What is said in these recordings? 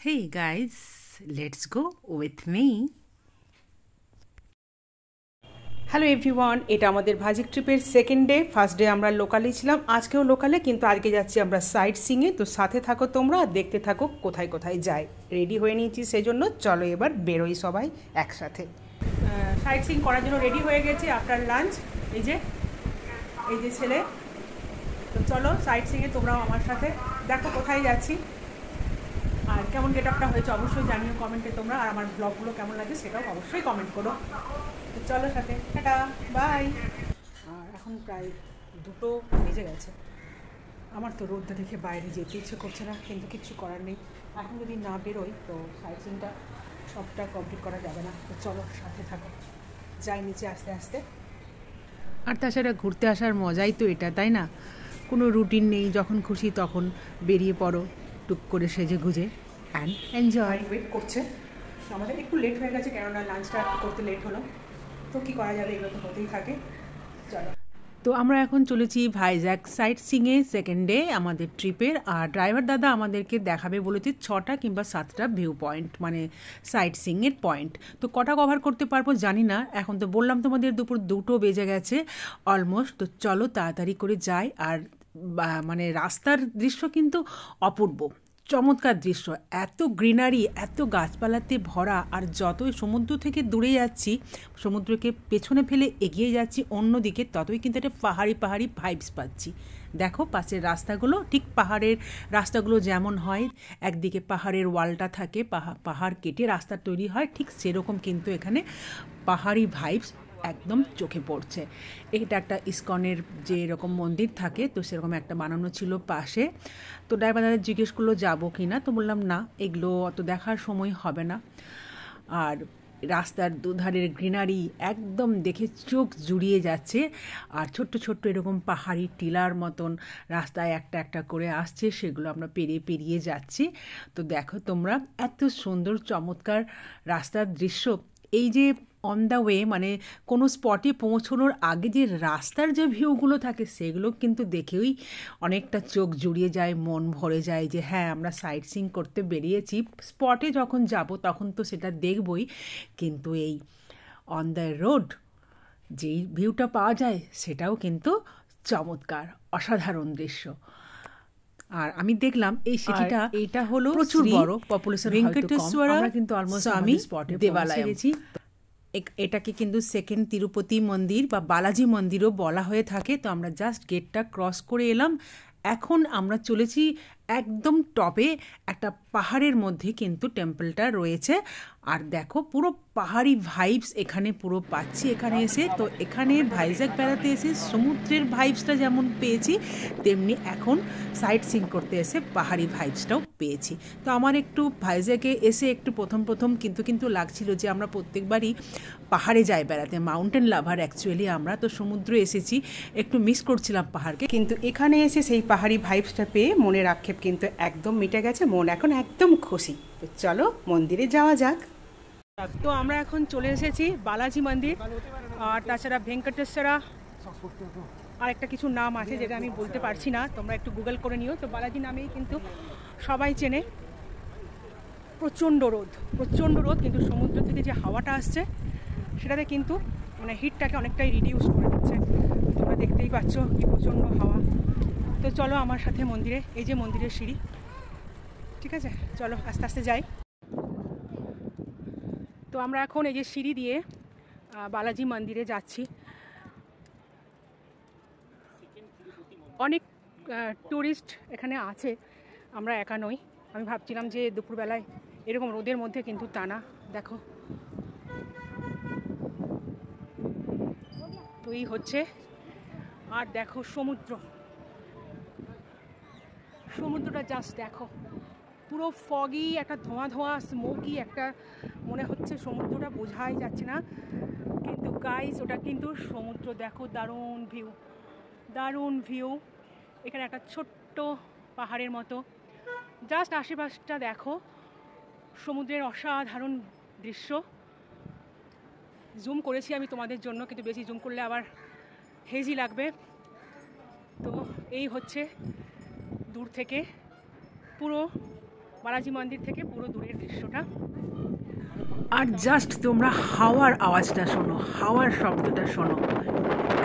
Hey guys, let's go with me. Hello everyone, এটা আমাদের ভাজিক ট্রিপের সেকেন্ড ডে। ফার্স্ট ডে আমরা লোকালে ছিলাম, আজকেও লোকালে, কিন্তু আজকে যাচ্ছি আমরা সাইট সিংয়ে। তো সাথে থাকো তোমরা, দেখতে থাকো কোথায় কোথায় যাই। রেডি হয়ে নিয়েছি, সেজন্য চলো এবার বেরোই সবাই একসাথে। সাইট সিং করার জন্য রেডি হয়ে গেছি আফটার লাঞ্চ। এই যে ছেলে। তো চলো সাইট সিংয়ে তোমরাও আমার সাথে, দেখো কোথায় যাচ্ছি আর কেমন গেট আপটা হয়েছে অবশ্যই জানিও কমেন্টে তোমরা। আর আমার ব্লগগুলো কেমন লাগে সেটাও অবশ্যই কমেন্ট করো। তো চলো সাথে, টাটা বাই। আর এখন প্রায় 2টো বেজে গেছে। আমার তো রোদটা দেখে বাইরে যেতে ইচ্ছে করছে না, কিন্তু কিচ্ছু করার নেই। এখন যদি না বেরোই তো সাইট সিনটা সবটা কমপ্লিট করা যাবে না। তো চলো সাথে থাকো, যাই নিচে আস্তে আস্তে। আর তাছাড়া ঘুরতে আসার মজাই তো এটা, তাই না? কোনো রুটিন নেই, যখন খুশি তখন বেরিয়ে পড়ো টুক করে সেজে গুজে অ্যান্ড এনজয়। ওয়েট করছে, আমাদের একটু লেট হয়ে গেছে, কেননা লাঞ্চটা করতে লেট হলো। তো কী করা যাবে, এগুলো তো হতেই থাকে। চলো, তো আমরা এখন চলেছি ভাইজ্যাগ সাইট সিংয়ে সেকেন্ড ডে আমাদের ট্রিপের। আর ড্রাইভার দাদা আমাদেরকে দেখাবে বলেছে 6টা কিংবা 7টা ভিউ পয়েন্ট, মানে সাইট সিংয়ের পয়েন্ট। তো কটা কভার করতে পারবো জানি না। এখন তো বললাম তোমাদের দুপুর 2টো বেজে গেছে অলমোস্ট। তো চলো তাড়াতাড়ি করে যাই। আর মানে রাস্তার দৃশ্য কিন্তু অপূর্ব, চমৎকার দৃশ্য, এত গ্রিনারি, এত গাছপালাতে ভরা। আর যতই সমুদ্র থেকে দূরে যাচ্ছি, সমুদ্রকে পেছনে ফেলে এগিয়ে যাচ্ছি অন্যদিকে, ততই কিন্তু একটা পাহাড়ি ভাইবস পাচ্ছি। দেখো পাশের রাস্তাগুলো ঠিক পাহাড়ের রাস্তাগুলো যেমন হয়, একদিকে পাহাড়ের ওয়ালটা থাকে, পাহাড় কেটে রাস্তা তৈরি হয়, ঠিক সেরকম কিন্তু এখানে পাহাড়ি ভাইবস একদম চোখে পড়ছে। এটা একটা ইসকনের যে এরকম মন্দির থাকে, তো সেরকম একটা বানানো ছিল পাশে। তো ড্রাইভার দাদা জিজ্ঞেস করলো যাবো কি না, তো বললাম না, এগুলো অত দেখার সময় হবে না। আর রাস্তার দুধারের গ্রিনারি একদম দেখে চোখ জুড়িয়ে যাচ্ছে। আর ছোট্ট ছোট্ট এরকম পাহাড়ি টিলার মতন রাস্তায় একটা একটা করে আসছে, সেগুলো আমরা পেরিয়ে যাচ্ছি। তো দেখো তোমরা, এত সুন্দর চমৎকার রাস্তার দৃশ্য। এই যে অন দ্য ওয়ে, মানে কোনো স্পটে পৌঁছানোর আগে যে রাস্তার যে ভিউগুলো থাকে, সেগুলো কিন্তু দেখেই অনেকটা চোখ জুড়িয়ে যায়, মন ভরে যায় যে হ্যাঁ, আমরা সাইট সিং করতে বেরিয়েছি। স্পটে যখন যাব তখন তো সেটা দেখবই, কিন্তু এই অন দ্য রোড যেই ভিউটা পাওয়া যায় সেটাও কিন্তু চমৎকার, অসাধারণ দৃশ্য। আর আমি দেখলাম এই সিটিটা, এটা হলো প্রচুর বড়, পপুলেশন ভেঙ্কটেশ্বর। আমরা কিন্তু অলমোস্ট আমি স্পটে দেবালয়ে গেছি। এটাকে কিন্তু সেকেন্ড তিরুপতি মন্দির বা বালাজি মন্দিরও বলা হয়ে থাকে। তো আমরা জাস্ট গেটটা ক্রস করে এলাম। এখন আমরা চলেছি একদম টপে, একটা পাহাড়ের মধ্যে কিন্তু টেম্পলটা রয়েছে। আর দেখো পুরো পাহাড়ি ভাইবস এখানে পুরো পাচ্ছি এখানে এসে। তো এখানে ভাইজ্যাগ বেড়াতে এসে সমুদ্রের ভাইবসটা যেমন পেয়েছি, তেমনি এখন সাইট সিং করতে এসে পাহাড়ি ভাইবসটাও পেয়েছি। তো আমার একটু ভাইজ্যাগে এসে একটু প্রথম কিন্তু লাগছিল যে আমরা প্রত্যেকবারই পাহাড়ে যাই বেড়াতে, মাউন্টেন লাভার অ্যাকচুয়ালি আমরা। তো সমুদ্র এসেছি, একটু মিস করছিলাম পাহাড়কে, কিন্তু এখানে এসে সেই পাহাড়ি ভাইবসটা পেয়ে মনের আক্ষেপ কিন্তু একদম মিটে গেছে, মন এখন একদম খুশি। তো চলো মন্দিরে যাওয়া যাক। তো আমরা এখন চলে এসেছি বালাজি মন্দির। আর তাছাড়া ভেঙ্কটেশ্বরা আর একটা কিছু নাম আছে যেটা আমি বলতে পারছি না, তোমরা একটু গুগল করে নিও। তো বালাজি নামেই কিন্তু সবাই চেনে। প্রচণ্ড রোদ, কিন্তু সমুদ্র থেকে যে হাওয়াটা আসছে সেটাতে কিন্তু মানে হিটটাকে অনেকটাই রিডিউস করে দিচ্ছে। তোমরা দেখতেই পাচ্ছ কি প্রচণ্ড হাওয়া। তো চলো আমার সাথে মন্দিরে, এই যে মন্দিরের সিঁড়ি, ঠিক আছে, চলো আস্তে আস্তে যাই। তো আমরা এখন এই যে সিঁড়ি দিয়ে বালাজি মন্দিরে যাচ্ছি। অনেক ট্যুরিস্ট এখানে আছে, আমরা একা নই। আমি ভাবছিলাম যে দুপুরবেলায় এরকম রোদের মধ্যে, কিন্তু তা না। দেখো তো এই হচ্ছে। আর দেখো সমুদ্রটা জাস্ট দেখো, পুরো ফগি, একটা ধোঁয়া স্মোকি একটা, মনে হচ্ছে সমুদ্রটা বোঝাই যাচ্ছে না, কিন্তু গাইস ওটা কিন্তু সমুদ্র। দেখো দারুণ ভিউ। এখানে একটা ছোট্ট পাহাড়ের মতো, জাস্ট আশেপাশটা দেখো, সমুদ্রের অসাধারণ দৃশ্য। জুম করেছি আমি তোমাদের জন্য, কিন্তু বেশি জুম করলে আবার হেজি লাগবে। তো এই হচ্ছে দূর থেকে পুরো বালাজি মন্দির থেকে পুরো দূরের দৃশ্যটা। আর জাস্ট তোমরা হাওয়ার আওয়াজটা শোনো, হাওয়ার শব্দটা শোনো।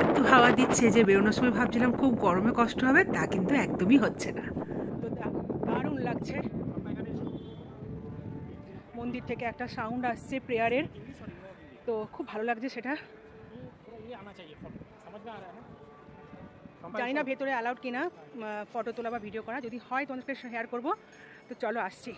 একটু হাওয়া দিচ্ছে যে বেরোনোর সময় ভাবছিলাম খুব গরমে কষ্ট হবে, তা কিন্তু একদমই হচ্ছে না। তো দারুণ লাগছে। মন্দির থেকে একটা সাউন্ড আসছে প্রেয়ারের, তো খুব ভালো লাগছে সেটা। জানি না ভেতরে অ্যালাউড কিনা ফটো তোলা বা ভিডিও করা, যদি হয় তোমাদেরকে শেয়ার করবো। তো চলো আসছি।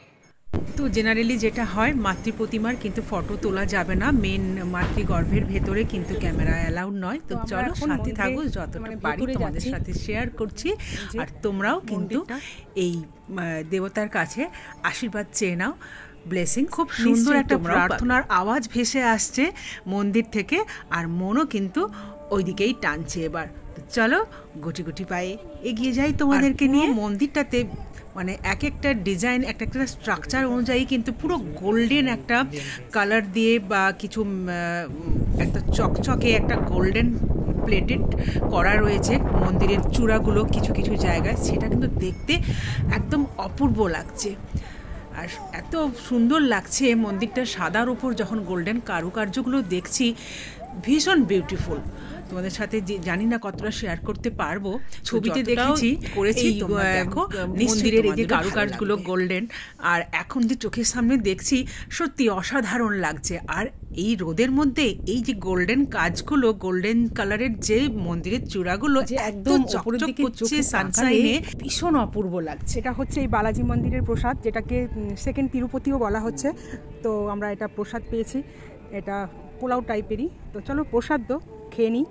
তো জেনারেলি যেটা হয় মাতৃ প্রতিমার কিন্তু ফটো তোলা যাবে না, মেন মাতৃগর্ভের ভেতরে কিন্তু ক্যামেরা অ্যালাউড নয়। তো চলো সাথে থাকো, যতটা পারি তোমাদের সাথে শেয়ার করছি। আর তোমরাও কিন্তু এই দেবতার কাছে আশীর্বাদ চেয়ে নাও, ব্লেসিং। খুব সুন্দর একটা প্রার্থনার আওয়াজ ভেসে আসছে মন্দির থেকে, আর মনও কিন্তু ওইদিকেই টানছে। এবার চলো গুটি গুটি পায়ে এগিয়ে যাই তোমাদেরকে নিয়ে। মন্দিরটাতে মানে এক একটা ডিজাইন, একটা একটা স্ট্রাকচার অনুযায়ী কিন্তু পুরো গোল্ডেন একটা কালার দিয়ে বা কিছু একটা চকচকে একটা গোল্ডেন প্লেটেড করা রয়েছে মন্দিরের চূড়াগুলো কিছু কিছু জায়গায়, সেটা কিন্তু দেখতে একদম অপূর্ব লাগছে। আর এত সুন্দর লাগছে মন্দিরটা সাদার উপর যখন গোল্ডেন কারুকার্যগুলো দেখছি, ভীষণ বিউটিফুল। তোমাদের সাথে জানি না কতটা শেয়ার করতে পারবো, ছবিতে দেখেছি করেছি, তোমরা দেখো মন্দিরের এই যে কারুকার্যগুলো গোল্ডেন, আর এখন যে চোখের সামনে দেখছি সত্যি অসাধারণ লাগছে। আর এই রোদের মধ্যে এই যে গোল্ডেন কাজগুলো, গোল্ডেন কালারের যে মন্দিরের চূড়াগুলো যে একদম চকচক করছে সানশাইনে, ভীষণ অপূর্ব লাগছে। এটা হচ্ছে এই বালাজি মন্দিরের প্রসাদ, যেটাকে সেকেন্ড তিরুপতিও বলা হচ্ছে। তো আমরা এটা প্রসাদ পেয়েছি, এটা পোলাও টাইপেরই। তো চলো প্রসাদ তো খেয়ে নিই।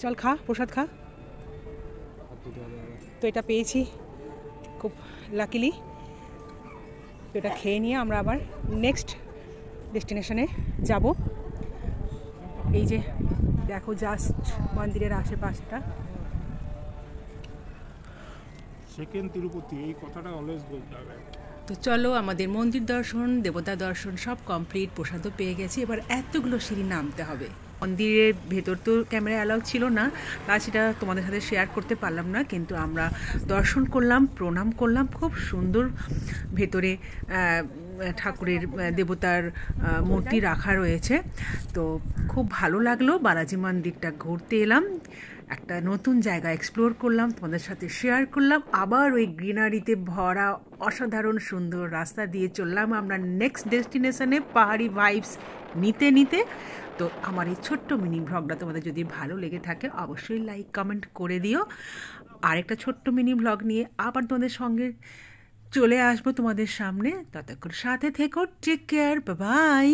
চল খা, প্রসাদ খা। তো এটা পেয়েছি খুব লাকিলি, তো এটা খেয়ে নিয়ে আমরা আবার নেক্সট ডেস্টিনেশনে যাব। এই যে দেখো জাস্ট মন্দিরের আশেপাশটা, সেকেন্ড তিরুপতি, এই কথাটা অলওয়েজ বলতে হবে। তো চলো আমাদের মন্দির দর্শন, দেবতা দর্শন সব কমপ্লিট, প্রসাদও পেয়ে গেছি। এবার এতগুলো সিঁড়ি নামতে হবে। মন্দিরের ভেতর তো ক্যামেরা অ্যালাউ ছিল না, তা সেটা তোমাদের সাথে শেয়ার করতে পারলাম না, কিন্তু আমরা দর্শন করলাম, প্রণাম করলাম। খুব সুন্দর ভেতরে ঠাকুরের দেবতার মূর্তি রাখা রয়েছে। তো খুব ভালো লাগলো। বালাজি মন্দিরটা ঘুরতে এলাম, একটা নতুন জায়গা এক্সপ্লোর করলাম, তোমাদের সাথে শেয়ার করলাম। আবার ওই গ্রিনারিতে ভরা অসাধারণ সুন্দর রাস্তা দিয়ে চললাম আমরা নেক্সট ডেস্টিনেশনে, পাহাড়ি ভাইবস নিতে নিতে। তো আমার এই ছোট্ট মিনি ভ্লগটা তোমাদের যদি ভালো লেগে থাকে অবশ্যই লাইক কমেন্ট করে দিও। আরেকটা ছোট্ট মিনি ভ্লগ নিয়ে আবার তোমাদের সঙ্গে চলে আসবো তোমাদের সামনে। ততক্ষণ সাথে থেকো, টেক কেয়ার, বাই বাই।